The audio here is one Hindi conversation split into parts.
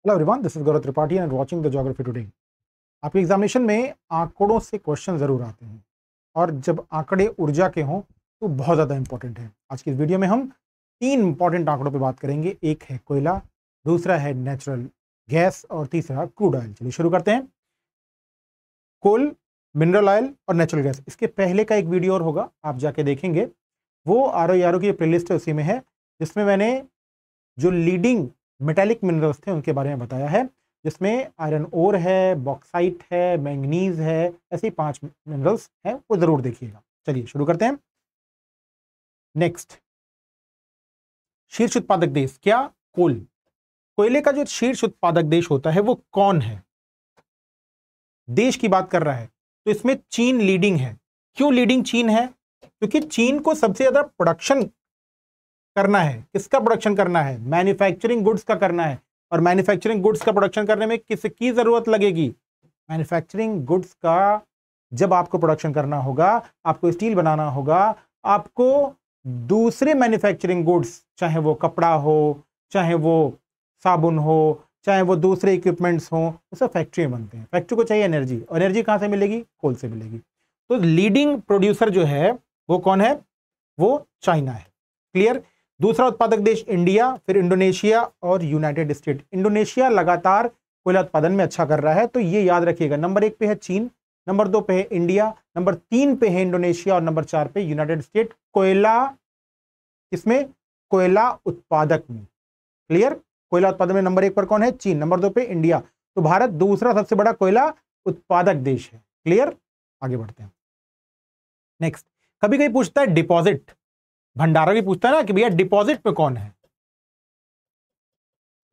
Hello everyone, this is Gaurav Tripathi and watching the geography today. आपके एग्जामिनेशन में आंकड़ों से क्वेश्चन जरूर आते हैं और जब आंकड़े ऊर्जा के हों तो बहुत ज़्यादा इंपॉर्टेंट है। आज की इस वीडियो में हम 3 इंपॉर्टेंट आंकड़ों पे बात करेंगे। एक है कोयला, दूसरा है नेचुरल गैस और तीसरा क्रूड ऑयल। चलिए शुरू करते हैं। कोल, मिनरल ऑयल और नेचुरल गैस, इसके पहले का एक वीडियो और होगा, आप जाके देखेंगे। वो आर की प्लेलिस्ट है, उसी में है, जिसमें मैंने जो लीडिंग मेटालिक मिनरल्स थे उनके बारे में बताया है, जिसमें आयरन ओर है, बॉक्साइट है, मैंगनीज है, ऐसे 5 मिनरल्स हैं, वो जरूर देखिएगा। चलिए शुरू करते हैं। नेक्स्ट, शीर्ष उत्पादक देश क्या? कोल। कोयले का जो शीर्ष उत्पादक देश होता है वो कौन है? देश की बात कर रहा है तो इसमें चीन लीडिंग है। क्यों लीडिंग चीन है? क्योंकि चीन को सबसे ज्यादा प्रोडक्शन करना है। किसका प्रोडक्शन करना है? मैन्युफैक्चरिंग गुड्स का करना है। और मैन्युफैक्चरिंग गुड्स का प्रोडक्शन करने में किसकी जरूरत लगेगी? मैन्युफैक्चरिंग गुड्स का जब आपको प्रोडक्शन करना होगा, आपको स्टील बनाना होगा, आपको दूसरे मैन्युफैक्चरिंग गुड्स, चाहे वो कपड़ा हो, चाहे वो साबुन हो, चाहे वो दूसरे इक्विपमेंट्स हो, वो सब फैक्ट्री में बनते हैं। फैक्ट्री को चाहिए एनर्जी, और एनर्जी कहां से मिलेगी? कोल से मिलेगी। तो लीडिंग प्रोड्यूसर जो है वो कौन है? वो चाइना है। क्लियर? दूसरा उत्पादक देश इंडिया, फिर इंडोनेशिया और यूनाइटेड स्टेट। इंडोनेशिया लगातार कोयला उत्पादन में अच्छा कर रहा है, तो ये याद रखिएगा। नंबर 1 पे है चीन, नंबर 2 पे है इंडिया, नंबर 3 पे है इंडोनेशिया और नंबर 4 पे यूनाइटेड स्टेट। कोयला, इसमें कोयला उत्पादक में। क्लियर? कोयला उत्पादन में नंबर 1 पर कौन है? चीन। नंबर 2 पे इंडिया। तो भारत दूसरा सबसे बड़ा कोयला उत्पादक देश है। क्लियर? आगे बढ़ते हैं। नेक्स्ट, कभी कभी पूछता है डिपॉजिट, भंडारा भी पूछता है ना कि भैया डिपॉजिट पे कौन है,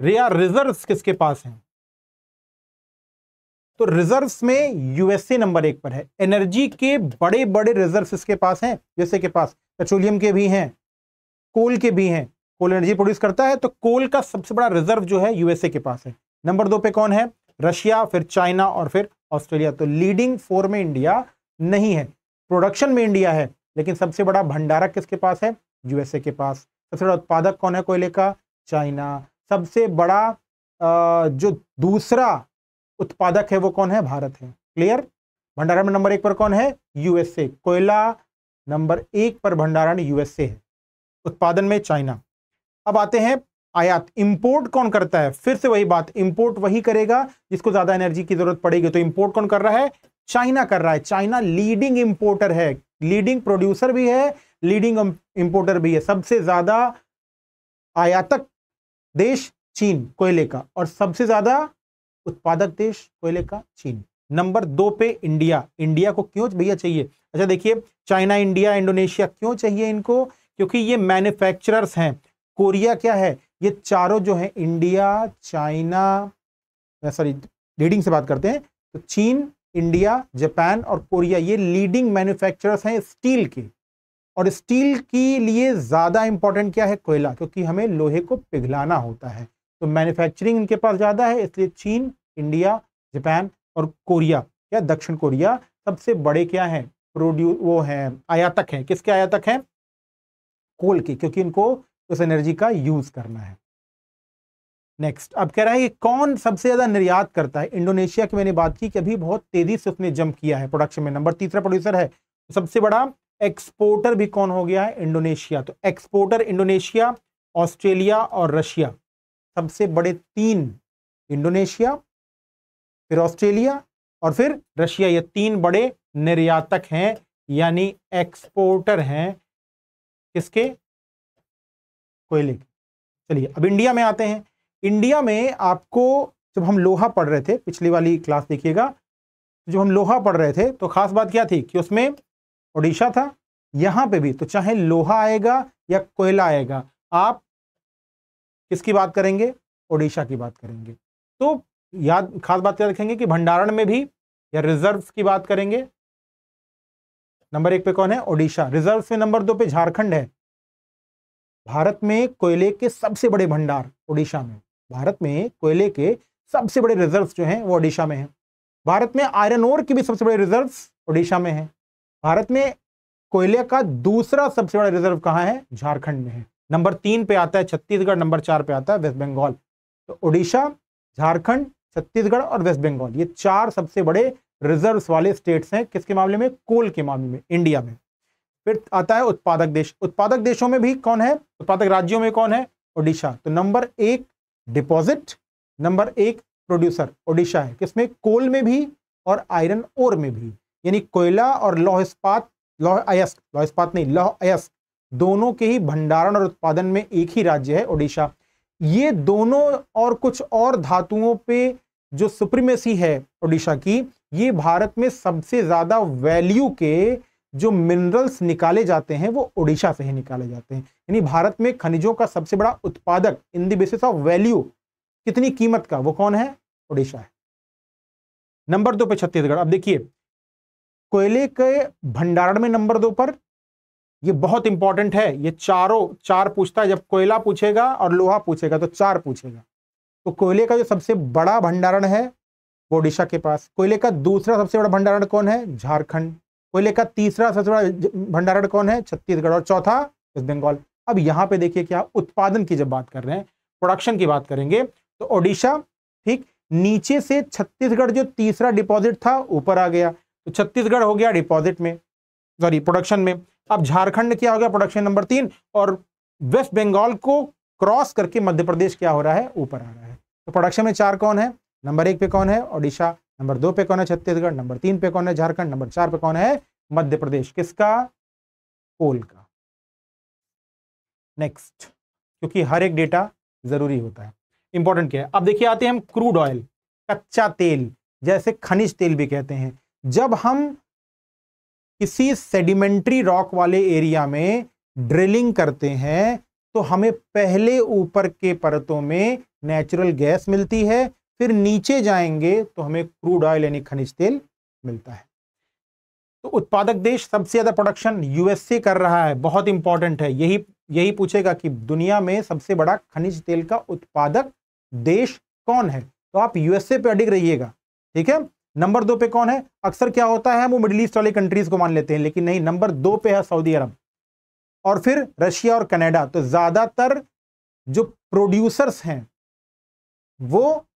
रिजर्व्स किसके पास हैं? तो रिजर्व्स में यूएसए नंबर 1 पर है। एनर्जी के बड़े बड़े रिजर्व्स इसके पास हैं। यूएसए के पास पेट्रोलियम के भी हैं, कोल के भी हैं। कोल एनर्जी प्रोड्यूस करता है, तो कोल का सबसे बड़ा रिजर्व जो है यूएसए के पास है। नंबर 2 पे कौन है? रशिया, फिर चाइना और फिर ऑस्ट्रेलिया। तो लीडिंग 4 में इंडिया नहीं है। प्रोडक्शन में इंडिया है, लेकिन सबसे बड़ा भंडारक किसके पास है? यूएसए के पास। सबसे बड़ा उत्पादक कौन है कोयले का? चाइना। सबसे बड़ा जो दूसरा उत्पादक है वो कौन है? भारत है। क्लियर? भंडारण में नंबर 1 पर कौन है? यूएसए। कोयला नंबर 1 पर भंडारण यूएसए है, उत्पादन में चाइना। अब आते हैं आयात। इंपोर्ट कौन करता है? फिर से वही बात, इंपोर्ट वही करेगा जिसको ज्यादा एनर्जी की जरूरत पड़ेगी। तो इंपोर्ट कौन कर रहा है? चाइना कर रहा है। चाइना लीडिंग इंपोर्टर है, लीडिंग प्रोड्यूसर भी है, लीडिंग इंपोर्टर भी है। सबसे ज्यादा आयातक देश चीन कोयले का, और सबसे ज्यादा उत्पादक देश कोयले का चीन। नंबर 2 पे इंडिया। इंडिया को क्यों भैया चाहिए? अच्छा देखिए, चाइना, इंडिया, इंडोनेशिया क्यों चाहिए इनको? क्योंकि ये मैन्युफैक्चरर्स हैं। कोरिया क्या है? ये चारों जो है, इंडिया, चाइना, सॉरी लीडिंग से बात करते हैं, तो चीन, इंडिया, जापान और कोरिया, ये लीडिंग मैन्युफैक्चरर्स हैं स्टील के। और स्टील के लिए ज्यादा इंपॉर्टेंट क्या है? कोयला, क्योंकि हमें लोहे को पिघलाना होता है। तो मैन्युफैक्चरिंग इनके पास ज्यादा है, इसलिए चीन, इंडिया, जापान और कोरिया या दक्षिण कोरिया सबसे बड़े क्या है? वो हैं आयातक हैं। किसके आयातक हैं? कोल के, क्योंकि इनको उस एनर्जी का यूज करना है। नेक्स्ट, अब कह रहा है कि कौन सबसे ज्यादा निर्यात करता है? इंडोनेशिया की मैंने बात की कि अभी बहुत तेजी से उसने जंप किया है प्रोडक्शन में, नंबर 3 प्रोड्यूसर है। सबसे बड़ा एक्सपोर्टर भी कौन हो गया है? इंडोनेशिया। तो एक्सपोर्टर इंडोनेशिया, ऑस्ट्रेलिया और रशिया, सबसे बड़े 3 इंडोनेशिया, फिर ऑस्ट्रेलिया और फिर रशिया, ये 3 बड़े निर्यातक हैं, यानी एक्सपोर्टर हैं किसके? कोयले के। चलिए अब इंडिया में आते हैं। इंडिया में आपको जब हम लोहा पढ़ रहे थे, पिछली वाली क्लास देखिएगा, जब हम लोहा पढ़ रहे थे तो खास बात क्या थी कि उसमें ओडिशा था। यहां पे भी तो चाहे लोहा आएगा या कोयला आएगा, आप किसकी बात करेंगे? ओडिशा की बात करेंगे। तो याद खास बात क्या रखेंगे कि भंडारण में भी या रिजर्व्स की बात करेंगे। नंबर 1 पे कौन है? ओडिशा। रिजर्व्स में नंबर 2 पे झारखंड है। भारत में कोयले के सबसे बड़े भंडार ओडिशा में। भारत में कोयले के सबसे बड़े रिजर्व्स जो हैं वो ओडिशा में हैं। भारत में आयरन ओर के भी सबसे बड़े रिजर्व्स ओडिशा में हैं। भारत में कोयले का दूसरा सबसे बड़ा रिजर्व कहां है? झारखंड में है। नंबर 3 पे आता है छत्तीसगढ़, नंबर 4 पे आता है वेस्ट बंगाल। तो ओडिशा, झारखंड, छत्तीसगढ़ और वेस्ट बंगाल, ये 4 सबसे बड़े रिजर्व्स वाले स्टेट्स हैं किसके मामले में, कोल के मामले में, इंडिया में। फिर आता है उत्पादक देश। उत्पादक देशों में भी कौन है, उत्पादक राज्यों में कौन है, ओडिशा। तो number 1 deposit, number 1 producer Odisha है, किसमें, कोल में भी और आयरन ओर में भी, यानी कोयला और लौह इस्पात, लौह इस्पात नहीं, लौह अयस्क दोनों के ही भंडारण और उत्पादन में एक ही राज्य है ओडिशा। ये दोनों और कुछ और धातुओं पे जो सुप्रीमेसी है ओडिशा की, ये भारत में सबसे ज्यादा वैल्यू के जो मिनरल्स निकाले जाते हैं वो ओडिशा से ही निकाले जाते हैं। यानी भारत में खनिजों का सबसे बड़ा उत्पादक in the basis of value, कितनी कीमत का, वो कौन है, ओडिशा है। नंबर 2 पे छत्तीसगढ़। अब देखिए कोयले के भंडारण में नंबर 2 पर, ये बहुत इंपॉर्टेंट है, ये चार पूछता है, जब कोयला पूछेगा और लोहा पूछेगा तो 4 पूछेगा। तो कोयले का जो सबसे बड़ा भंडारण है वो ओडिशा के पास। कोयले का दूसरा सबसे बड़ा भंडारण कौन है, झारखंड। कोयले का तीसरा सबसे बड़ा भंडारण कौन है, छत्तीसगढ़। और चौथा वेस्ट बंगाल। अब यहां पे देखिए क्या उत्पादन की जब बात कर रहे हैं, प्रोडक्शन की बात करेंगे, तो ओडिशा, ठीक, नीचे से छत्तीसगढ़ जो तीसरा डिपॉजिट था ऊपर आ गया, तो छत्तीसगढ़ हो गया डिपॉजिट में, सॉरी प्रोडक्शन में। अब झारखंड क्या हो गया, प्रोडक्शन नंबर 3, और वेस्ट बंगाल को क्रॉस करके मध्य प्रदेश क्या हो रहा है, ऊपर आ रहा है। तो प्रोडक्शन में 4 कौन है, नंबर 1 पे कौन है, ओडिशा, नंबर 2 पे कौन है, छत्तीसगढ़, नंबर 3 पे कौन है, झारखंड, नंबर 4 पे कौन है, मध्य प्रदेश। किसका, कोल का। नेक्स्ट, क्योंकि हर एक डेटा जरूरी होता है, इंपॉर्टेंट क्या है। अब देखिए आते हैं हम क्रूड ऑयल, कच्चा तेल, जैसे खनिज तेल भी कहते हैं। जब हम किसी सेडिमेंट्री रॉक वाले एरिया में ड्रिलिंग करते हैं तो हमें पहले ऊपर के परतों में नेचुरल गैस मिलती है, फिर नीचे जाएंगे तो हमें क्रूड ऑयल यानी खनिज तेल मिलता है। तो उत्पादक देश, सबसे ज्यादा प्रोडक्शन यूएसए कर रहा है, बहुत इंपॉर्टेंट है, यही पूछेगा कि दुनिया में सबसे बड़ा खनिज तेल का उत्पादक देश कौन है, तो आप यूएसए पे अडिग रहिएगा, ठीक है। नंबर 2 पे कौन है, अक्सर क्या होता है वो मिडिल ईस्ट वाली कंट्रीज को मान लेते हैं, लेकिन नहीं, नंबर 2 पे है सऊदी अरब, और फिर रशिया और कनाडा। तो ज्यादातर जो प्रोड्यूसर्स हैं वो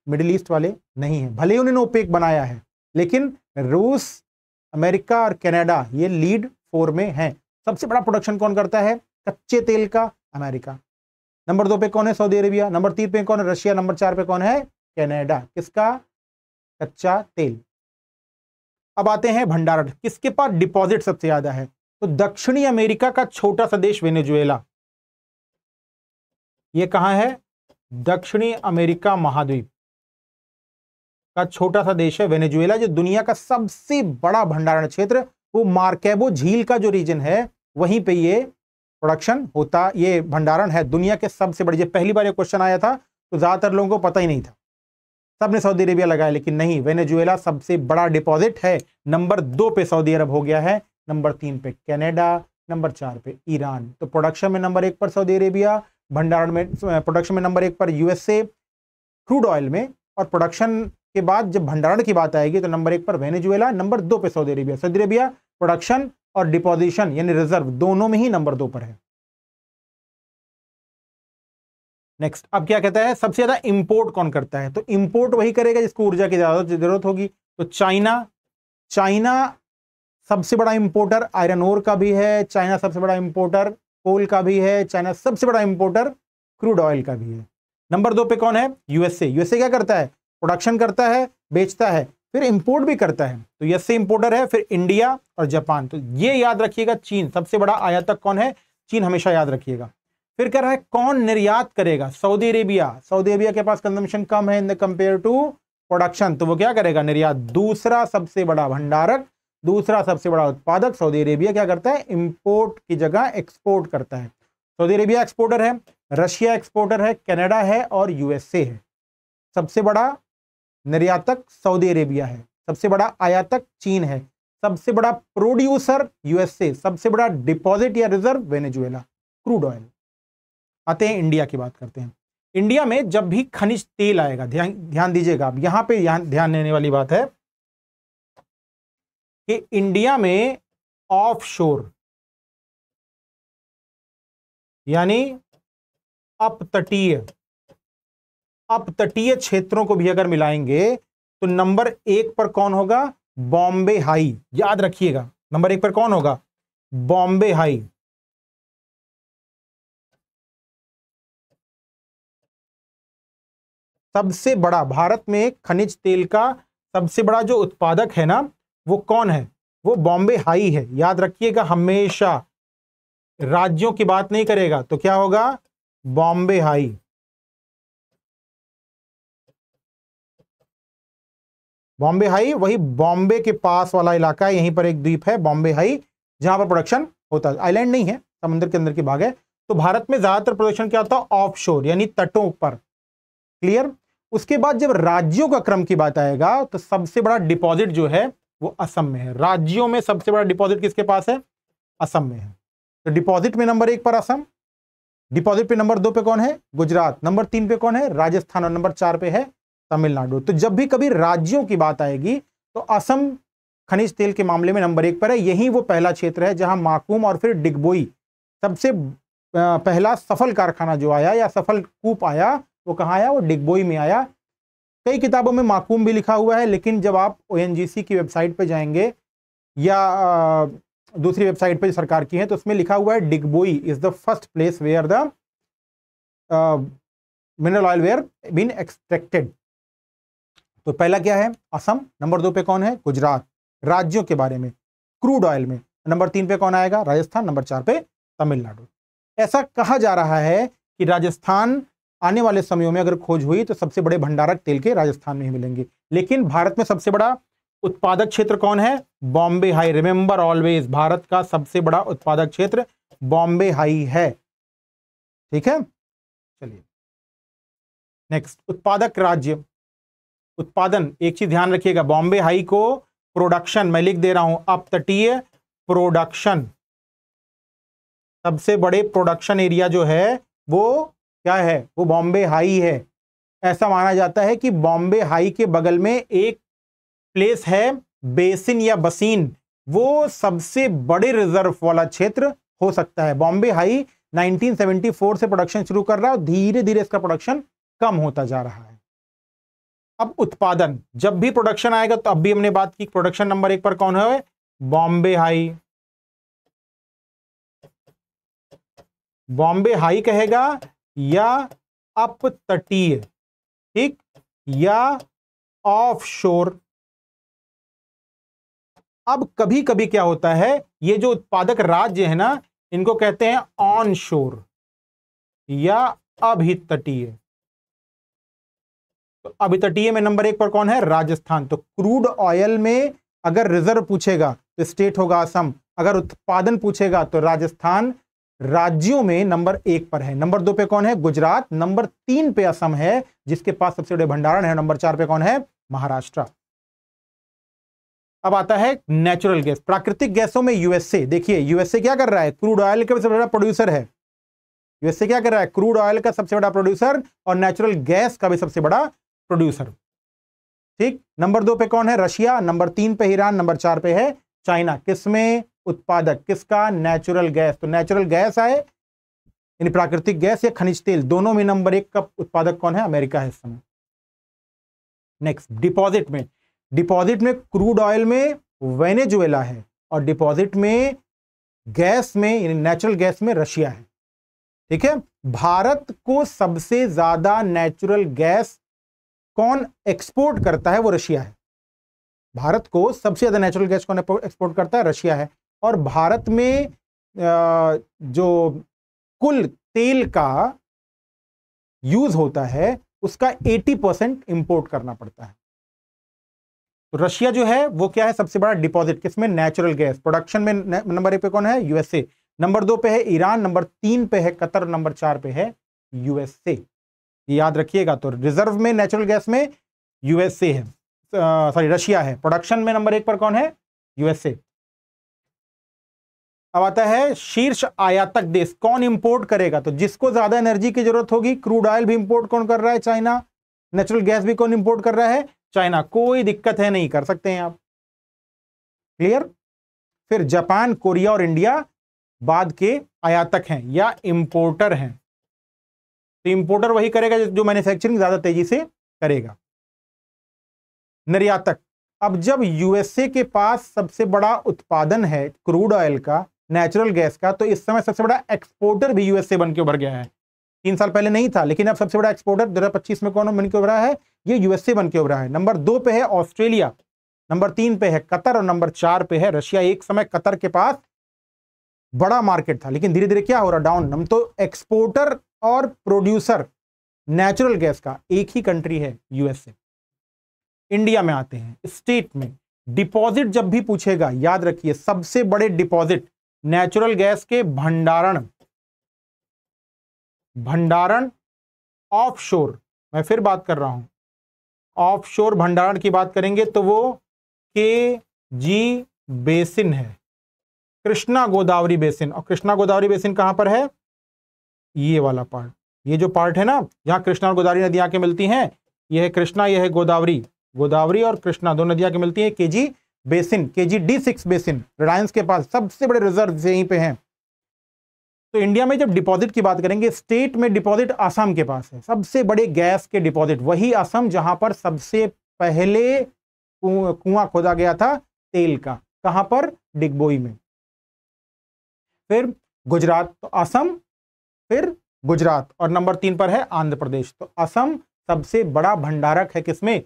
मिडिल ईस्ट वाले नहीं हैं, भले ही उन्होंने ओपेक बनाया है, लेकिन रूस, अमेरिका और कनाडा ये लीड 4 में हैं। सबसे बड़ा प्रोडक्शन कौन करता है कच्चे तेल का, अमेरिका। नंबर 2 पे कौन है, सऊदी अरेबिया। नंबर 3 पे कौन है, रशिया। नंबर 4 पे कौन है, कनाडा। किसका, कच्चा तेल। अब आते हैं भंडारण, किसके पास डिपॉजिट सबसे ज्यादा है, तो दक्षिणी अमेरिका का छोटा सा देश वेनेजुएला। ये कहां है, दक्षिणी अमेरिका महाद्वीप का छोटा सा देश है वेनेजुएला, जो दुनिया का सबसे बड़ा भंडारण क्षेत्र, वो मार्केबो झील का जो रीजन है वहीं पे ये प्रोडक्शन होता, ये भंडारण है दुनिया के सबसे बड़े। जब पहली बार ये क्वेश्चन आया था तो ज्यादातर लोगों को पता ही नहीं था, सबने सऊदी अरेबिया लगाया, लेकिन नहीं, वेनेजुएला सबसे बड़ा डिपॉजिट है। नंबर 2 पे सऊदी अरब हो गया है, नंबर 3 पे कनाडा, नंबर 4 पे ईरान। तो प्रोडक्शन में नंबर 1 पर सऊदी अरेबिया, भंडारण में, प्रोडक्शन में नंबर 1 पर यूएसए क्रूड ऑयल में, और प्रोडक्शन के बाद जब भंडारण की बात आएगी तो नंबर 1 पर वेनेजुएला, नंबर 2 पे Saudi Arabia. Saudi Arabia production और डिपोजिशन यानी रिजर्व दोनों में ही नंबर 2 पर है। नेक्स्ट, अब क्या कहता है, सबसे ज्यादा इंपोर्ट कौन करता है, तो इंपोर्ट वही करेगा जिसको ऊर्जा की ज्यादा जरूरत होगी। तो चाइना सबसे बड़ा इंपोर्टर आयरन ओर का भी है, चाइना सबसे बड़ा इंपोर्टर कोल का भी है, चाइना सबसे बड़ा इंपोर्टर क्रूड ऑयल का भी है। नंबर 2 पे कौन है, यूएसए। यूएसए क्या करता है, प्रोडक्शन करता है, बेचता है, फिर इंपोर्ट भी करता है, तो यूएसए इंपोर्टर है। फिर इंडिया और जापान, तो ये याद रखिएगा। चीन सबसे बड़ा आयातक कौन है, चीन हमेशा याद रखिएगा। फिर कह रहा है कौन निर्यात करेगा, सऊदी अरेबिया। सऊदी अरेबिया के पास कंजम्पशन कम है in the compare to production, तो वो क्या करेगा, निर्यात। दूसरा सबसे बड़ा भंडारक, दूसरा सबसे बड़ा उत्पादक सऊदी अरेबिया क्या करता है, इंपोर्ट की जगह एक्सपोर्ट करता है। सऊदी अरेबिया एक्सपोर्टर है, रशिया एक्सपोर्टर है, कनाडा है और यूएसए है। सबसे बड़ा निर्यातक सऊदी अरेबिया है, सबसे बड़ा आयातक चीन है, सबसे बड़ा प्रोड्यूसर यूएसए, सबसे बड़ा डिपॉजिट या रिजर्व वेनेजुएला, क्रूड ऑयल। आते हैं इंडिया की बात करते हैं। इंडिया में जब भी खनिज तेल आएगा, ध्यान दीजिएगा, अब यहां पे ध्यान देने वाली बात है कि इंडिया में ऑफशोर यानी अपतटीय अप तटीय क्षेत्रों को भी अगर मिलाएंगे तो नंबर 1 पर कौन होगा? बॉम्बे हाई। याद रखिएगा, नंबर 1 पर कौन होगा? बॉम्बे हाई। सबसे बड़ा भारत में खनिज तेल का सबसे बड़ा जो उत्पादक है ना, वो कौन है? वो बॉम्बे हाई है। याद रखिएगा, हमेशा राज्यों की बात नहीं करेगा तो क्या होगा? बॉम्बे हाई। बॉम्बे हाई वही बॉम्बे के पास वाला इलाका है, यहीं पर एक द्वीप है बॉम्बे हाई, जहां पर प्रोडक्शन होता है। आइलैंड नहीं है, समुद्र के अंदर की भाग है। तो भारत में ज्यादातर प्रोडक्शन क्या होता है? ऑफ शोर, यानी तटों पर। क्लियर? उसके बाद जब राज्यों का क्रम की बात आएगा तो सबसे बड़ा डिपॉजिट जो है वो असम में है। राज्यों में सबसे बड़ा डिपॉजिट किसके पास है? असम में है। तो डिपॉजिट में नंबर 1 पर असम, डिपॉजिट पे नंबर 2 पे कौन है? गुजरात, नंबर 3 पे कौन है? राजस्थान, और नंबर 4 पे है तमिलनाडु। तो जब भी कभी राज्यों की बात आएगी तो असम खनिज तेल के मामले में नंबर 1 पर है। यही वो पहला क्षेत्र है जहां माकूम और फिर डिगबोई सबसे पहला सफल कारखाना जो आया या सफल कूप आया, वो कहां आया? वो डिगबोई में आया। कई किताबों में माकूम भी लिखा हुआ है, लेकिन जब आप ओएनजीसी की वेबसाइट पे जाएंगे या दूसरी वेबसाइट पे सरकार की है तो उसमें लिखा हुआ है Digboi is the first place where the mineral oil were been extracted. तो पहला क्या है? असम। नंबर 2 पे कौन है? गुजरात। राज्यों के बारे में क्रूड ऑयल में नंबर 3 पे कौन आएगा? राजस्थान। नंबर 4 पे तमिलनाडु। ऐसा कहा जा रहा है कि राजस्थान आने वाले समयों में अगर खोज हुई तो सबसे बड़े भंडारक तेल के राजस्थान में ही मिलेंगे। लेकिन भारत में सबसे बड़ा उत्पादक क्षेत्र कौन है? Bombay high. Remember always, Bharat का सबसे बड़ा उत्पादक क्षेत्र बॉम्बे हाई है। ठीक है, चलिए नेक्स्ट, उत्पादक राज्य। उत्पादन, एक चीज ध्यान रखिएगा, बॉम्बे हाई को प्रोडक्शन मैं लिख दे रहा हूं, अपतटीय प्रोडक्शन। सबसे बड़े प्रोडक्शन एरिया जो है वो क्या है? वो बॉम्बे हाई है। ऐसा माना जाता है कि बॉम्बे हाई के बगल में एक प्लेस है बेसिन या बसीन, वो सबसे बड़े रिजर्व वाला क्षेत्र हो सकता है। बॉम्बे हाई 1974 से प्रोडक्शन शुरू कर रहा है और धीरे धीरे इसका प्रोडक्शन कम होता जा रहा है। अब उत्पादन, जब भी प्रोडक्शन आएगा तो अब भी हमने बात की, प्रोडक्शन नंबर 1 पर कौन है? बॉम्बे हाई। बॉम्बे हाई कहेगा या अपतटीय, ठीक, या ऑफ शोर। अब कभी कभी क्या होता है, ये जो उत्पादक राज्य है ना, इनको कहते हैं ऑन शोर या अभितटीय। तो अभितटीय में नंबर 1 पर कौन है? राजस्थान। तो क्रूड ऑयल में अगर रिजर्व पूछेगा तो स्टेट होगा असम, अगर उत्पादन पूछेगा तो राजस्थान राज्यों में नंबर 1 पर है। नंबर 2 पे कौन है? गुजरात। नंबर 3 पे असम है जिसके पास सबसे बड़े भंडारण है। नंबर 4 पे कौन है? महाराष्ट्र। अब आता है नेचुरल गैस, प्राकृतिक गैसों में यूएसए। देखिए यूएसए क्या कर रहा है? क्रूड ऑयल का सबसे बड़ा प्रोड्यूसर है। यूएसए क्या कर रहा है? क्रूड ऑयल का सबसे बड़ा प्रोड्यूसर और नेचुरल गैस का भी सबसे बड़ा प्रोड्यूसर। ठीक, नंबर 2 पे कौन है? रशिया। नंबर 3 पे ईरान। नंबर 4 पे है चाइना। किसमें? उत्पादक किसका? Natural gas. तो नेचुरल गैस आए यानी प्राकृतिक गैस या खनिज तेल, दोनों में नंबर 1 का उत्पादक कौन है? अमेरिका है इस समय। नेक्स्ट, डिपॉजिट में। डिपॉजिट में क्रूड ऑयल में वेनेजुएला है और डिपॉजिट में गैस में यानी नेचुरल गैस में रशिया है। ठीक है, भारत को सबसे ज्यादा नेचुरल गैस कौन एक्सपोर्ट करता है? वो रशिया है। भारत को सबसे ज्यादा नेचुरल गैस कौन एक्सपोर्ट करता है? रशिया है। और भारत में जो कुल तेल का यूज होता है उसका 80% इंपोर्ट करना पड़ता है। तो रशिया जो है वो क्या है? सबसे बड़ा डिपॉजिट किसमें? Natural gas. प्रोडक्शन में नंबर 1 पे कौन है? यूएसए। नंबर 2 पे है ईरान। नंबर 3 पे है कतर। नंबर 4 पे है यूएसए। याद रखिएगा, तो रिजर्व में नेचुरल गैस में यूएसए है, सॉरी रशिया है। प्रोडक्शन में नंबर 1 पर कौन है? यूएसए। अब आता है शीर्ष आयातक देश, कौन इंपोर्ट करेगा? तो जिसको ज्यादा एनर्जी की जरूरत होगी, क्रूड ऑयल भी इंपोर्ट कौन कर रहा है? चाइना। नेचुरल गैस भी कौन इंपोर्ट कर रहा है? चाइना। कोई दिक्कत है नहीं, कर सकते हैं आप। क्लियर? फिर जापान, कोरिया और इंडिया बाद के आयातक हैं या इंपोर्टर हैं। तो इंपोर्टर वही करेगा जो मैन्युफैक्चरिंग ज्यादा तेजी से करेगा। निर्यातक, अब जब यूएसए के पास सबसे बड़ा उत्पादन है क्रूड ऑयल का, नेचुरल गैस का, तो इस समय सबसे बड़ा एक्सपोर्टर भी यूएसए बन के उभर गया है। 3 साल पहले नहीं था, लेकिन अब सबसे बड़ा एक्सपोर्टर 2025 में कौन बन के उभरा है? ये यूएसए बन के उभरा है। नंबर 2 पे है ऑस्ट्रेलिया, नंबर 3 पे है कतर और नंबर 4 पे है रशिया। एक समय कतर के पास बड़ा मार्केट था, लेकिन धीरे धीरे क्या हो रहा? डाउन। हम तो एक्सपोर्टर और प्रोड्यूसर नेचुरल गैस का एक ही कंट्री है, यूएसए। इंडिया में आते हैं, स्टेट में डिपॉजिट जब भी पूछेगा याद रखिए, सबसे बड़े डिपॉजिट नेचुरल गैस के भंडारण ऑफशोर, मैं फिर बात कर रहा हूं, ऑफशोर भंडारण की बात करेंगे तो वो केजी बेसिन है, कृष्णा गोदावरी बेसिन। और कृष्णा गोदावरी बेसिन कहां पर है? ये वाला पार्ट, ये जो पार्ट है ना, जहां कृष्णा और गोदावरी नदियां के मिलती हैं, ये है कृष्णा, ये है गोदावरी। गोदावरी और कृष्णा दो नदियां के मिलती हैं, KG basin, KG D6 basin Reliance के पास सबसे बड़े रिजर्व यहीं पे हैं। तो इंडिया में जब डिपॉजिट की बात करेंगे, स्टेट में डिपॉजिट असम के पास है, सबसे बड़े गैस के डिपॉजिट वही असम जहां पर सबसे पहले कुआं खोदा गया था तेल का। कहां पर? डिगबोई में। फिर गुजरात, तो असम, फिर गुजरात, और नंबर 3 पर है आंध्र प्रदेश। तो असम सबसे बड़ा भंडारक है किसमें?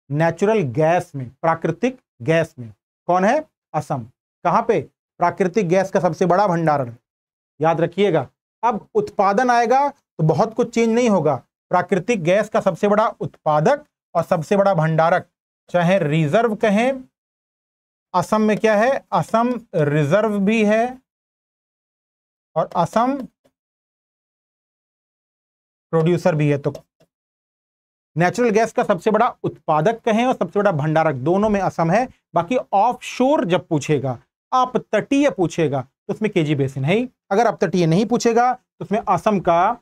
नेचुरल गैस में, प्राकृतिक गैस में। कौन है? असम। कहां पे? प्राकृतिक गैस का सबसे बड़ा भंडारण, याद रखिएगा। अब उत्पादन आएगा तो बहुत कुछ चेंज नहीं होगा। प्राकृतिक गैस का सबसे बड़ा उत्पादक और सबसे बड़ा भंडारक, चाहे रिजर्व कहें, असम में क्या है? असम रिजर्व भी है और असम प्रोड्यूसर भी है। तो नेचुरल गैस का सबसे बड़ा उत्पादक कहें और सबसे बड़ा भंडारक, दोनों में असम है। बाकी ऑफशोर जब पूछेगा, अपतटीय पूछेगा, तो उसमें केजी बेसिन है ही। अगर अपतटीय नहीं पूछेगा तो उसमें असम का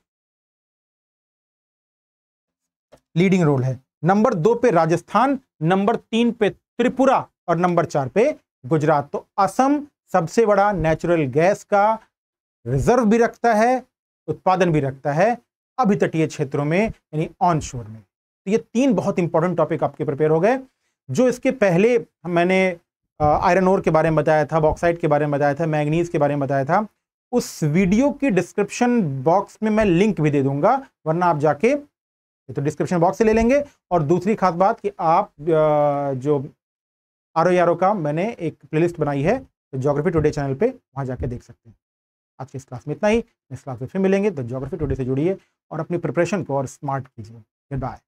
लीडिंग रोल है। नंबर 2 पे राजस्थान, नंबर 3 पे त्रिपुरा और नंबर 4 पे गुजरात। तो असम सबसे बड़ा नेचुरल गैस का रिजर्व भी रखता है, उत्पादन भी रखता है अभी तटीय क्षेत्रों में, यानी ऑनशोर में। तो ये 3 बहुत इंपॉर्टेंट टॉपिक आपके प्रिपेयर हो गए। जो इसके पहले मैंने आयरन ओर के बारे में बताया था, बॉक्साइट के बारे में बताया था, मैग्नीज के बारे में बताया था, उस वीडियो की डिस्क्रिप्शन बॉक्स में मैं लिंक भी दे दूंगा, वरना आप जाके तो डिस्क्रिप्शन बॉक्स से ले लेंगे। और दूसरी खास बात कि आप जो आरओ का मैंने एक प्लेलिस्ट बनाई है, तो ज्योग्राफी टुडे चैनल पे वहां जाके देख सकते हैं। आज की इस क्लास में इतना ही, इस क्लास में फिर मिलेंगे। तो ज्योग्राफी टुडे से जुड़िए और अपनी प्रिपरेशन को और स्मार्ट कीजिए। Good bye.